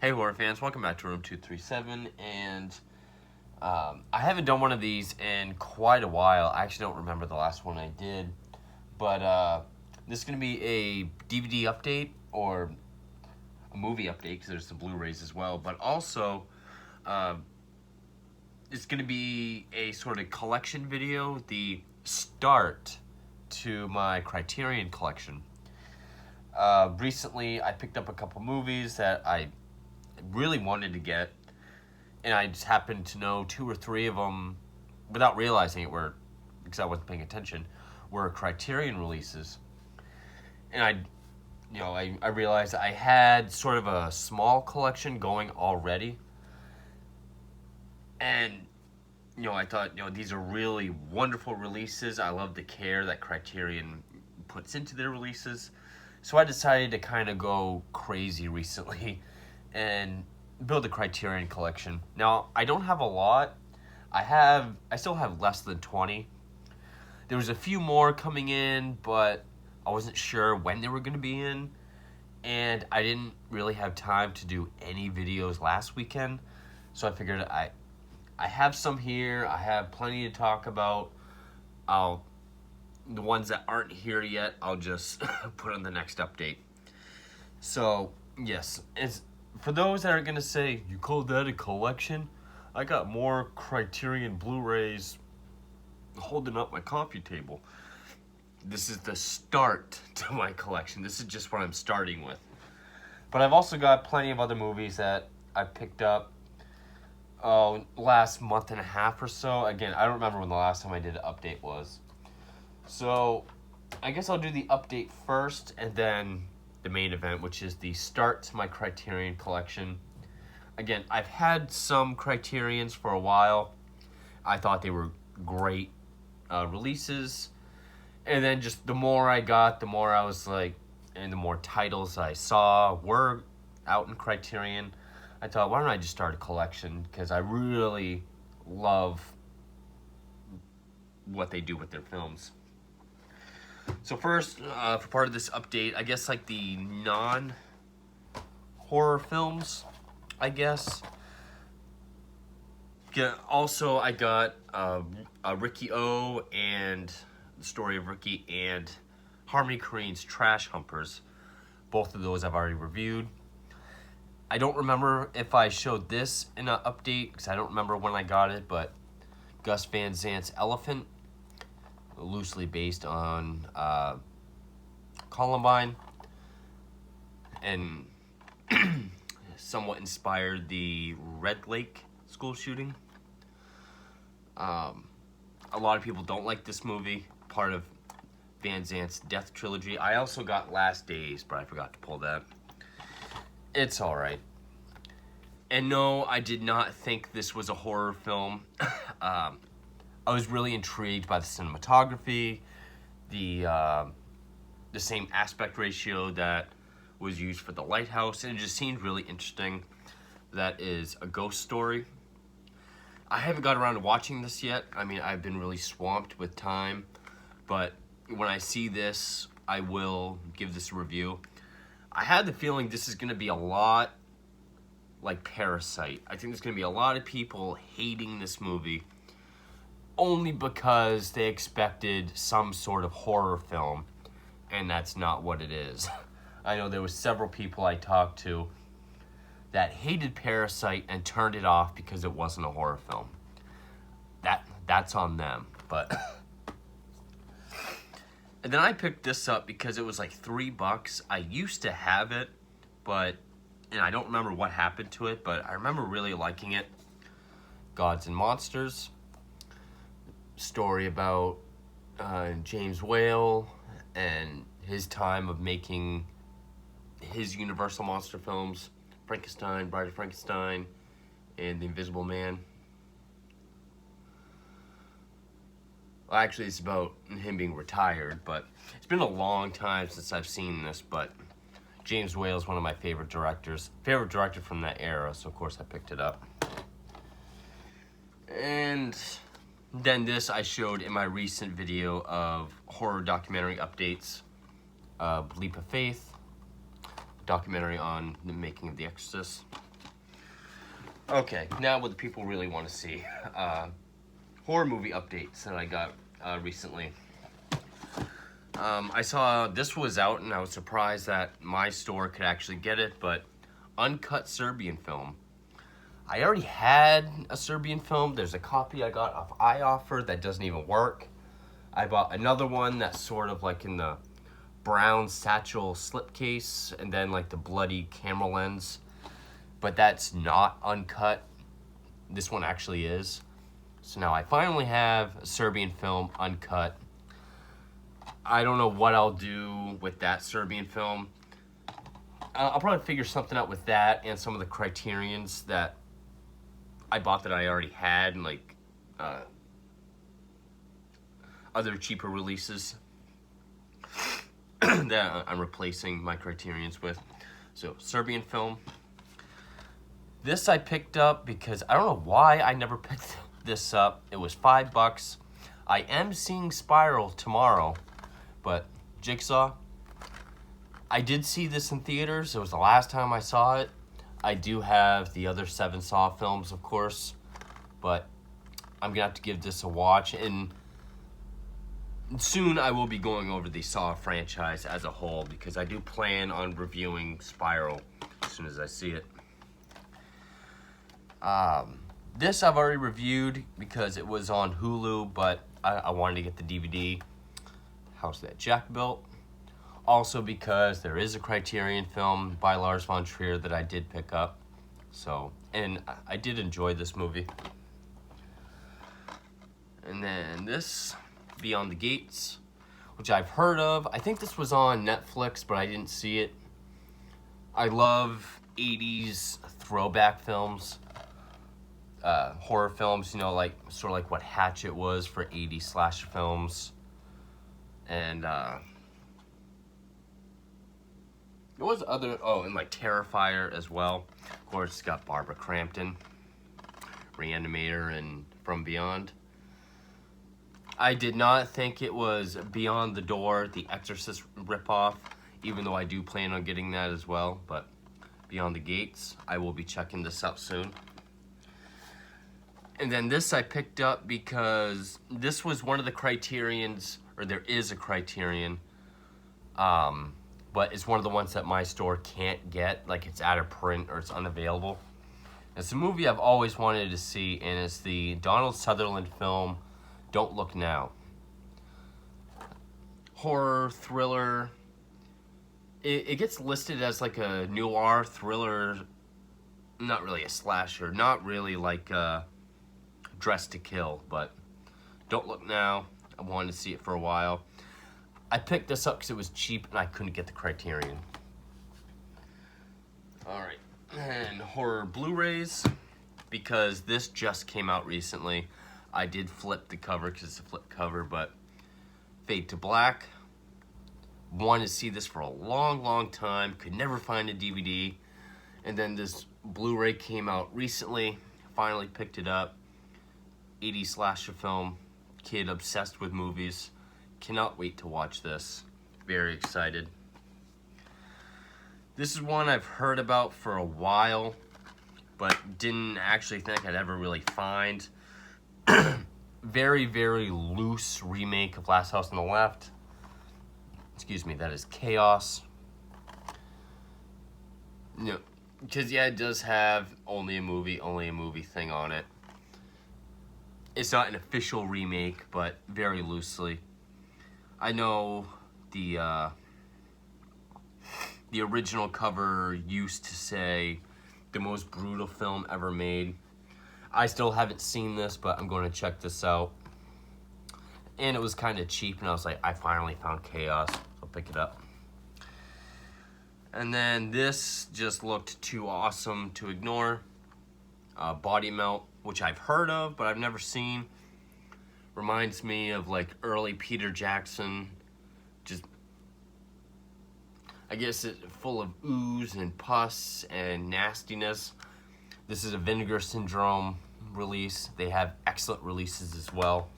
Hey horror fans, welcome back to Room 237, and I haven't done one of these in quite a while. I actually don't remember the last one I did, but this is going to be a DVD update, or a movie update, because there's the Blu-rays as well, but also it's going to be a sort of collection video, the start to my Criterion collection. Recently, I picked up a couple movies that I really wanted to get, and I just happened to know 2 or 3 of them without realizing it were, because I wasn't paying attention, were Criterion releases. And I realized I had sort of a small collection going already, and I thought, these are really wonderful releases. I love the care that Criterion puts into their releases. So I decided to kind of go crazy recently and build a Criterion collection. Now, I don't have a lot. I still have less than 20. There was a few more coming in, but I wasn't sure when they were going to be in, and I didn't really have time to do any videos last weekend, so I figured I have some here. I have plenty to talk about. The ones that aren't here yet, I'll just put on the next update. So, yes, for those that are going to say, you call that a collection? I got more Criterion Blu-rays holding up my coffee table. This is the start to my collection. This is just what I'm starting with. But I've also got plenty of other movies that I picked up last month and a half or so. Again, I don't remember when the last time I did an update was. So, I guess I'll do the update first, and then the main event, which is the start to my Criterion collection. Again, I've had some Criterions for a while. I thought they were great releases. And then just the more I got, the more I was like, and the more titles I saw were out in Criterion, I thought, why don't I just start a collection? Because I really love what they do with their films. So first, for part of this update, I guess like the non-horror films, I guess. Yeah, also, I got Ricky O and the story of Ricky and Harmony Korine's Trash Humpers. Both of those I've already reviewed. I don't remember if I showed this in an update, because I don't remember when I got it, but Gus Van Sant's Elephant, loosely based on Columbine, and somewhat inspired the Red Lake school shooting. A lot of people don't like this movie, part of Van Zant's Death Trilogy. I also got Last Days, but I forgot to pull that. It's alright. And no, I did not think this was a horror film. I was really intrigued by the cinematography, the same aspect ratio that was used for The Lighthouse, and it just seemed really interesting. That is a ghost story. I haven't got around to watching this yet. I mean, I've been really swamped with time, but when I see this, I will give this a review. I had the feeling this is going to be a lot like Parasite. I think there's going to be a lot of people hating this movie, only because they expected some sort of horror film, and that's not what it is. I know there was several people I talked to that hated Parasite and turned it off because it wasn't a horror film. That's on them, but... And then I picked this up because it was like $3. I used to have it, and I don't remember what happened to it, but I remember really liking it. Gods and Monsters. Story about James Whale and his time of making his Universal monster films, Frankenstein, Bride of Frankenstein, and The Invisible Man. Well, actually, it's about him being retired, but it's been a long time since I've seen this, but James Whale is one of my favorite directors. Favorite director from that era, so of course I picked it up. And then this I showed in my recent video of horror documentary updates. Leap of Faith, documentary on the making of The Exorcist. Okay, now what the people really want to see. Horror movie updates that I got recently. I saw this was out and I was surprised that my store could actually get it, but uncut Serbian film. I already had a Serbian film. There's a copy I got off iOffer that doesn't even work. I bought another one that's sort of like in the brown satchel slipcase and then like the bloody camera lens. But that's not uncut. This one actually is. So now I finally have a Serbian film uncut. I don't know what I'll do with that Serbian film. I'll probably figure something out with that and some of the Criterions that I bought that I already had, and like other cheaper releases that I'm replacing my Criterions with. So Serbian film. This I picked up because I don't know why I never picked this up. It was $5. I am seeing Spiral tomorrow, but Jigsaw. I did see this in theaters. It was the last time I saw it. I do have the other 7 Saw films, of course, but I'm going to have to give this a watch, and soon I will be going over the Saw franchise as a whole because I do plan on reviewing Spiral as soon as I see it. This I've already reviewed because it was on Hulu, but I wanted to get the DVD. House That Jack Built. Also because there is a Criterion film by Lars von Trier that I did pick up. So, and I did enjoy this movie. And then this, Beyond the Gates, which I've heard of. I think this was on Netflix, but I didn't see it. I love 80s throwback films. Horror films, you know, like sort of like what Hatchet was for 80s slasher films. And there was other, and like Terrifier as well. Of course, it's got Barbara Crampton, Reanimator, and From Beyond. I did not think it was Beyond the Door, the Exorcist ripoff, even though I do plan on getting that as well. But Beyond the Gates, I will be checking this out soon. And then this I picked up because this was one of the Criterions, or there is a Criterion, but it's one of the ones that my store can't get, like it's out of print or it's unavailable. It's a movie I've always wanted to see, and it's the Donald Sutherland film, Don't Look Now. Horror, thriller. It gets listed as like a noir thriller, not really a slasher, not really like Dressed to Kill, but Don't Look Now. I wanted to see it for a while. I picked this up because it was cheap and I couldn't get the Criterion. Alright, and horror Blu-rays, because this just came out recently. I did flip the cover because it's a flip cover, but Fade to Black. Wanted to see this for a long time. Could never find a DVD. And then this Blu-ray came out recently. Finally picked it up. 80s slasher film. Kid obsessed with movies. Cannot wait to watch this. Very excited. This is one I've heard about for a while, but didn't actually think I'd ever really find. Very loose remake of Last House on the Left. Excuse me, that is Chaos. No, because yeah, it does have only a movie thing on it. It's not an official remake, but very loosely. I know the original cover used to say the most brutal film ever made. I still haven't seen this, but I'm going to check this out. And it was kind of cheap, and I was like, I finally found Chaos. I'll pick it up. And then this just looked too awesome to ignore. Body Melt, which I've heard of, but I've never seen. Reminds me of like early Peter Jackson. Just, I guess it's full of ooze and pus and nastiness. This is a Vinegar Syndrome release. They have excellent releases as well.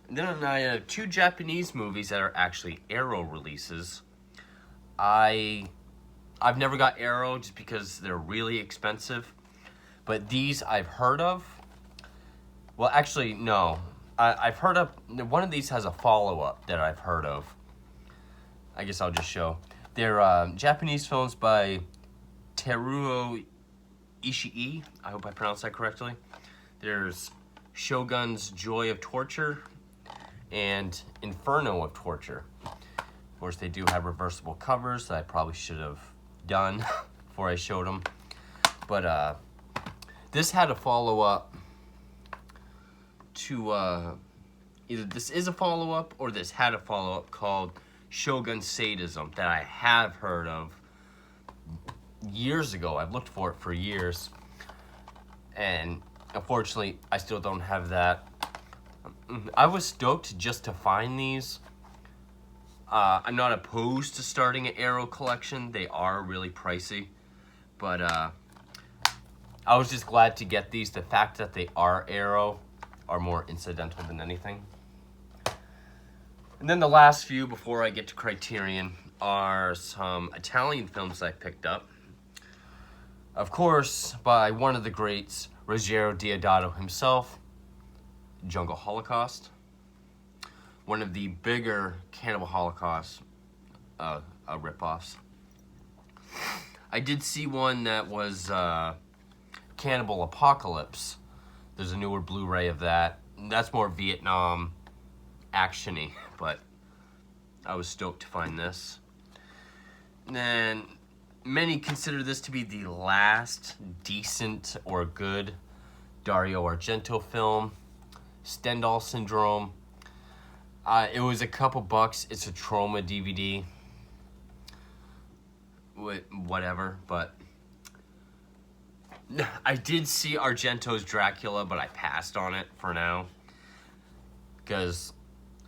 And then I have 2 Japanese movies that are actually Arrow releases. I I've never got Arrow just because they're really expensive. But these I've heard of. Well, actually, no. I've heard of... One of these has a follow-up that I've heard of. I guess I'll just show. They're Japanese films by Teruo Ishii. I hope I pronounced that correctly. There's Shogun's Joy of Torture and Inferno of Torture. Of course, they do have reversible covers that I probably should have done before I showed them. But this had a follow-up to... either this is a follow-up or this had a follow-up called Shogun Sadism that I have heard of years ago. I've looked for it for years. And unfortunately, I still don't have that. I was stoked just to find these. I'm not opposed to starting an Arrow collection. They are really pricey. But I was just glad to get these. The fact that they are Arrow are more incidental than anything. And then the last few before I get to Criterion are some Italian films I picked up. Of course, by one of the greats, Ruggero Deodato himself, Jungle Holocaust. One of the bigger Cannibal Holocaust ripoffs. I did see one that was Cannibal Apocalypse. There's a newer Blu-ray of that. That's more Vietnam action-y, but I was stoked to find this. And then many consider this to be the last decent or good Dario Argento film, Stendhal Syndrome. It was a couple bucks. It's a Trauma DVD. Whatever, but I did see Argento's Dracula, but I passed on it for now because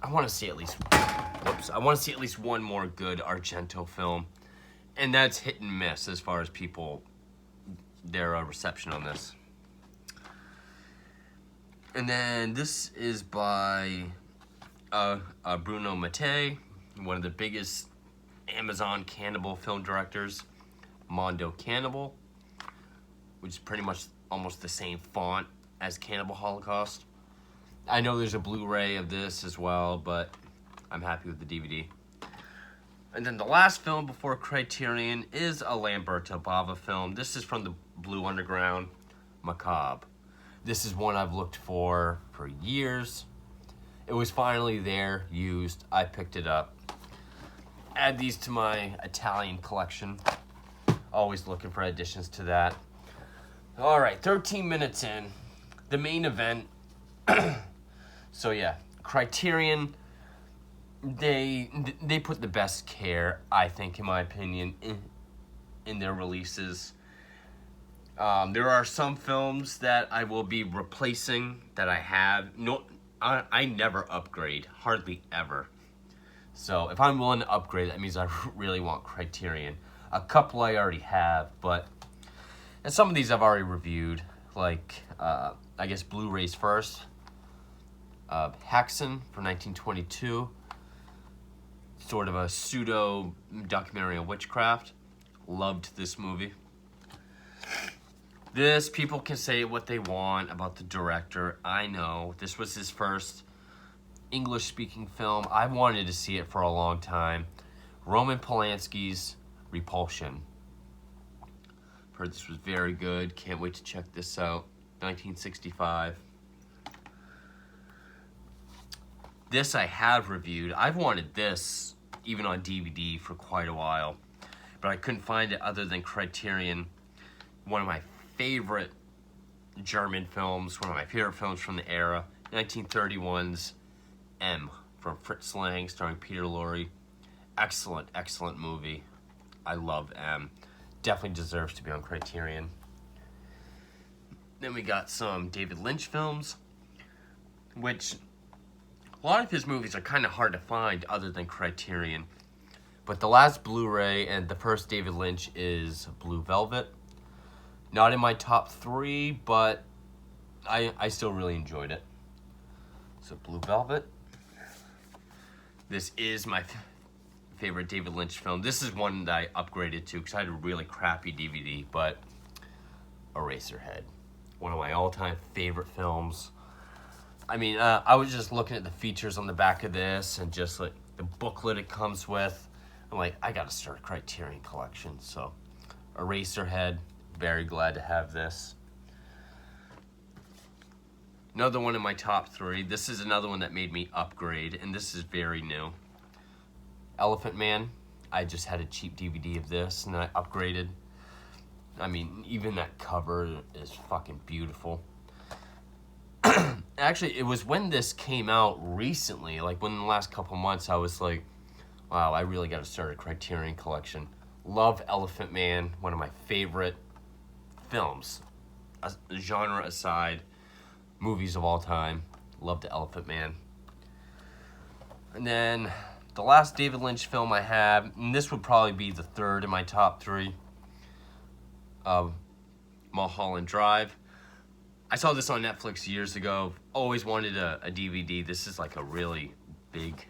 I want to see at least one more good Argento film, and that's hit and miss as far as their reception on this. And then this is by Bruno Mattei, one of the biggest Amazon cannibal film directors, Mondo Cannibal, which is pretty much almost the same font as Cannibal Holocaust. I know there's a Blu-ray of this as well, but I'm happy with the DVD. And then the last film before Criterion is a Lamberto Bava film. This is from the Blue Underground, Macabre. This is one I've looked for years. It was finally there, used. I picked it up. Add these to my Italian collection. Always looking for additions to that. All right, 13 minutes in. The main event. So yeah, Criterion, they put the best care, I think, in my opinion, in their releases. There are some films that I will be replacing that I have. No, I never upgrade, hardly ever. So if I'm willing to upgrade, that means I really want Criterion. A couple I already have, and some of these I've already reviewed, like I guess Blu-rays first. Haxan from 1922, sort of a pseudo documentary on witchcraft. Loved this movie. This, people can say what they want about the director. I know. This was his first English-speaking film. I wanted to see it for a long time. Roman Polanski's Repulsion. Heard this was very good. Can't wait to check this out. 1965. This I have reviewed. I've wanted this even on DVD for quite a while, but I couldn't find it other than Criterion. One of my favorite German films, one of my favorite films from the era, 1931's M from Fritz Lang, starring Peter Lorre. Excellent, excellent movie. I love M. Definitely deserves to be on Criterion. Then we got some David Lynch films, which a lot of his movies are kind of hard to find other than Criterion. But the last Blu-ray and the first David Lynch is Blue Velvet. Not in my top 3, but I still really enjoyed it. So Blue Velvet. This is my favorite David Lynch film. This is one that I upgraded to because I had a really crappy DVD, but Eraserhead. One of my all-time favorite films. I mean, I was just looking at the features on the back of this and just like the booklet it comes with. I'm like, I gotta start a Criterion collection. So, Eraserhead, very glad to have this. Another one in my top 3. This is another one that made me upgrade, and this is very new. Elephant Man. I just had a cheap DVD of this, and I upgraded. I mean, even that cover is fucking beautiful. Actually, it was when this came out recently, like within the last couple months, I was like, wow, I really got to start a Criterion collection. Love Elephant Man, one of my favorite films. Genre aside, movies of all time. Love the Elephant Man. And then the last David Lynch film I have, and this would probably be the third in my top 3, Mulholland Drive. I saw this on Netflix years ago. Always wanted a DVD. This is like a really big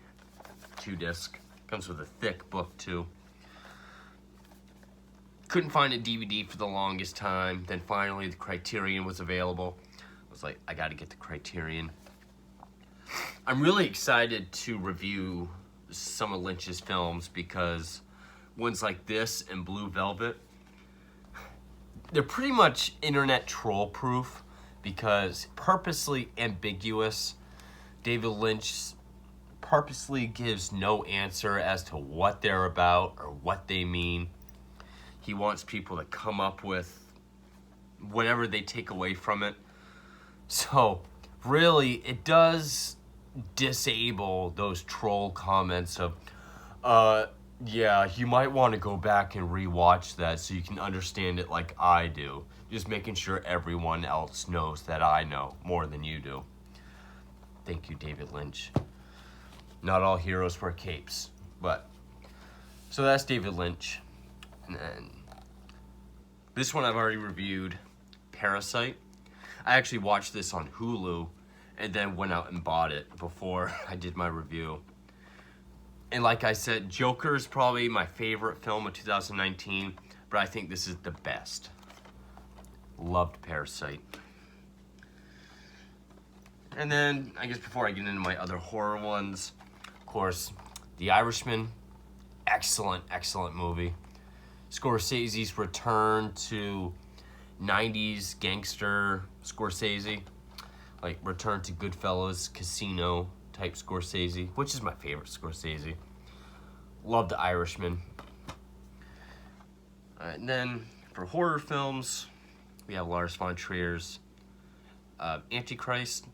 2-disc. Comes with a thick book too. Couldn't find a DVD for the longest time. Then finally the Criterion was available. I was like, I gotta get the Criterion. I'm really excited to review some of Lynch's films because ones like this and Blue Velvet, they're pretty much internet troll proof because purposely ambiguous. David Lynch purposely gives no answer as to what they're about or what they mean. He wants people to come up with whatever they take away from it. So, really, it does disable those troll comments of, yeah, you might want to go back and rewatch that so you can understand it like I do. Just making sure everyone else knows that I know more than you do. Thank you, David Lynch. Not all heroes wear capes, but so that's David Lynch. And then this one I've already reviewed, Parasite. I actually watched this on Hulu and then went out and bought it before I did my review. And like I said, Joker is probably my favorite film of 2019, but I think this is the best. Loved Parasite. And then, I guess before I get into my other horror ones, of course, The Irishman. Excellent, excellent movie. Scorsese's return to 90s gangster Scorsese. Like, return to Goodfellas, Casino type Scorsese, which is my favorite Scorsese. Love The Irishman. And then, for horror films, we have Lars von Trier's Antichrist,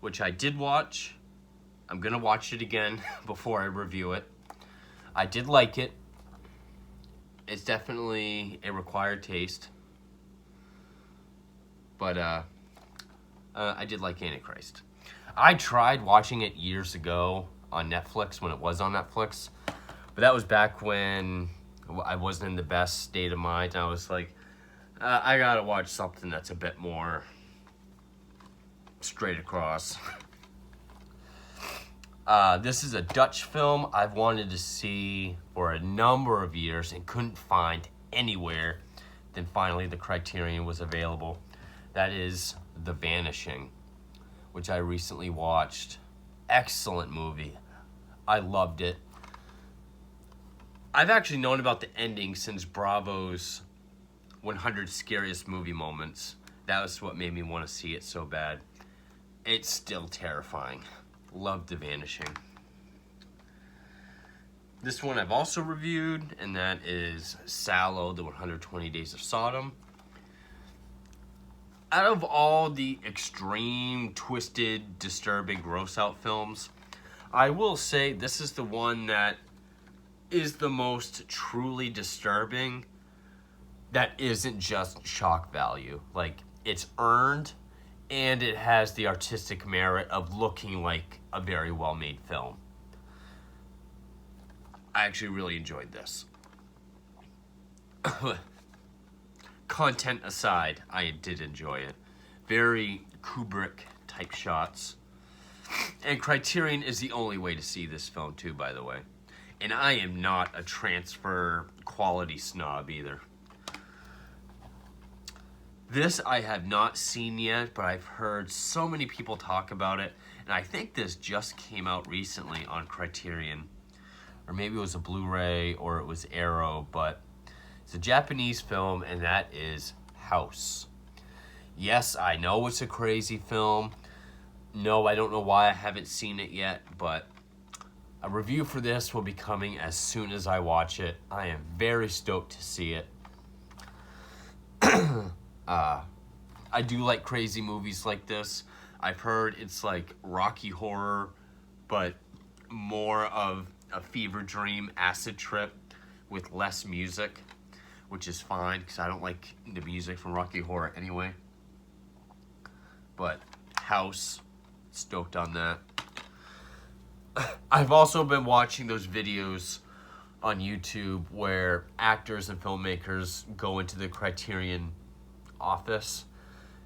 which I did watch. I'm going to watch it again before I review it. I did like it. It's definitely a required taste. But I did like Antichrist. I tried watching it years ago on Netflix when it was on Netflix. But that was back when I wasn't in the best state of mind. I was like, I gotta watch something that's a bit more straight across. This is a Dutch film I've wanted to see for a number of years and couldn't find anywhere. Then finally the Criterion was available. That is The Vanishing, which I recently watched. Excellent movie. I loved it. I've actually known about the ending since Bravo's 100 Scariest Movie Moments. That was what made me want to see it so bad. It's still terrifying. Loved The Vanishing. This one I've also reviewed, and that is Sallow, the 120 Days of Sodom. Out of all the extreme, twisted, disturbing, gross-out films, I will say this is the one that is the most truly disturbing that isn't just shock value. Like, it's earned, and it has the artistic merit of looking like a very well-made film. I actually really enjoyed this. Content aside, I did enjoy it. Very Kubrick-type shots. And Criterion is the only way to see this film, too, by the way. And I am not a transfer quality snob either. This I have not seen yet, but I've heard so many people talk about it. And I think this just came out recently on Criterion. Or maybe it was a Blu-ray or it was Arrow, but it's a Japanese film, and that is House. Yes, I know it's a crazy film. No, I don't know why I haven't seen it yet, but a review for this will be coming as soon as I watch it. I am very stoked to see it. I do like crazy movies like this. I've heard it's like Rocky Horror, but more of a fever dream acid trip with less music, which is fine because I don't like the music from Rocky Horror anyway. But House, stoked on that. I've also been watching those videos on YouTube where actors and filmmakers go into the Criterion office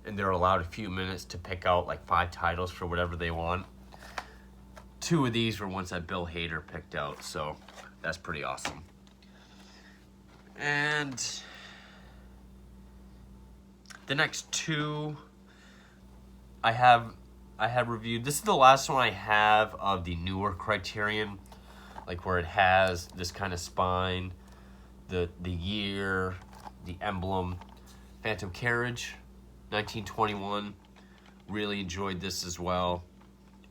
and they're allowed a few minutes to pick out like 5 titles for whatever they want. 2 of these were ones that Bill Hader picked out, so that's pretty awesome. And the next 2 I have reviewed. This is the last one I have of the newer Criterion, like where it has this kind of spine, the year, the emblem. Phantom Carriage, 1921. Really enjoyed this as well.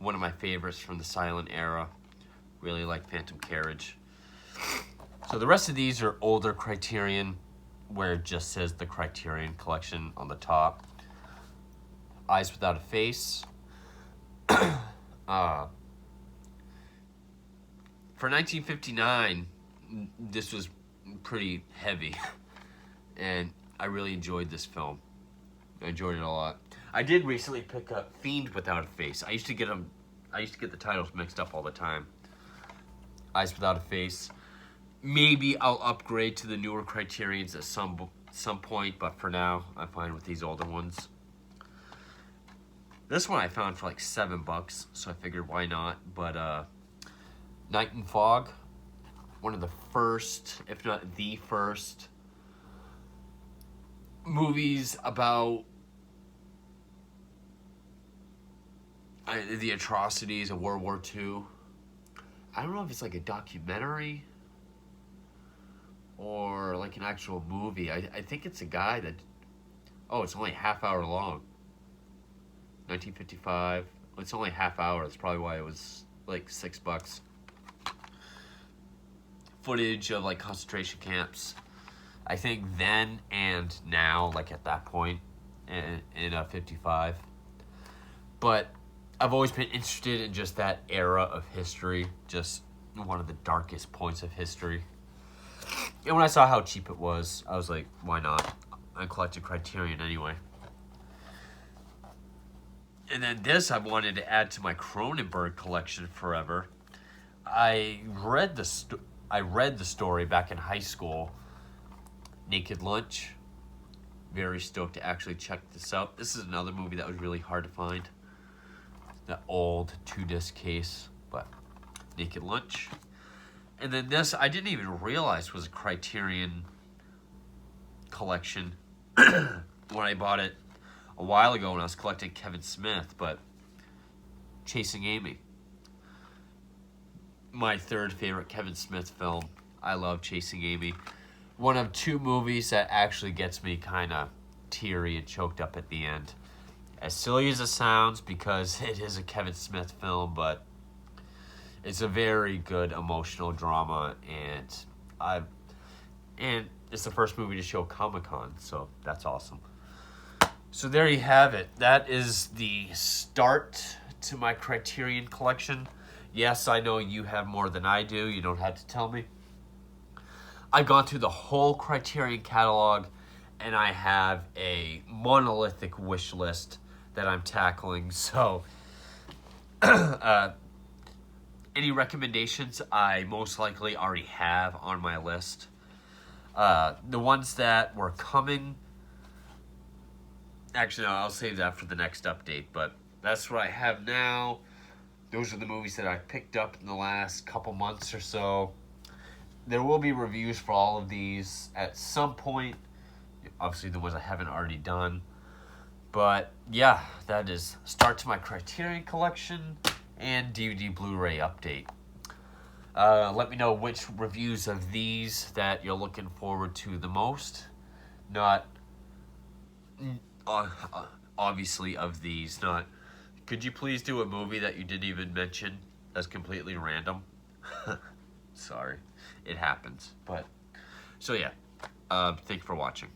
One of my favorites from the silent era. Really like Phantom Carriage. So the rest of these are older Criterion, where it just says the Criterion Collection on the top. Eyes Without a Face. For 1959, this was pretty heavy, and I really enjoyed this film. I enjoyed it a lot. I did recently pick up Fiend Without a Face. I used to get the titles mixed up all the time. Eyes Without a Face. Maybe I'll upgrade to the newer Criterions at some point, but for now, I'm fine with these older ones. This one I found for like $7, so I figured why not. But Night and Fog, one of the first, if not the first, movies about the atrocities of World War II. I don't know if it's like a documentary or like an actual movie. I think it's a guy that... Oh, it's only a half hour long. 1955. It's only a half hour. That's probably why it was like $6. Footage of like concentration camps. I think then and now, like at that point in 55. But I've always been interested in just that era of history. Just one of the darkest points of history. And when I saw how cheap it was, I was like, why not? I collected Criterion anyway. And then this I wanted to add to my Cronenberg collection forever. I read the story back in high school. Naked Lunch. Very stoked to actually check this out. This is another movie that was really hard to find. The old 2-disc case, but Naked Lunch. And then this I didn't even realize was a Criterion collection when I bought it a while ago when I was collecting Kevin Smith, but Chasing Amy. My 3rd favorite Kevin Smith film. I love Chasing Amy. One of 2 movies that actually gets me kind of teary and choked up at the end. As silly as it sounds, because it is a Kevin Smith film, but it's a very good emotional drama, and it's the first movie to show Comic-Con, so that's awesome. So there you have it. That is the start to my Criterion collection. Yes, I know you have more than I do. You don't have to tell me. I've gone through the whole Criterion catalog, and I have a monolithic wish list that I'm tackling. So, any recommendations I most likely already have on my list. The ones that were coming... Actually, no, I'll save that for the next update, but that's what I have now. Those are the movies that I picked up in the last couple months or so. there will be reviews for all of these at some point. Obviously, the ones I haven't already done. But yeah, that is start to my Criterion collection and DVD Blu-ray update. Let me know which reviews of these that you're looking forward to the most. Not obviously of these. Not. Could you please do a movie that you didn't even mention that's completely random? Sorry, it happens. But so yeah, thank you for watching.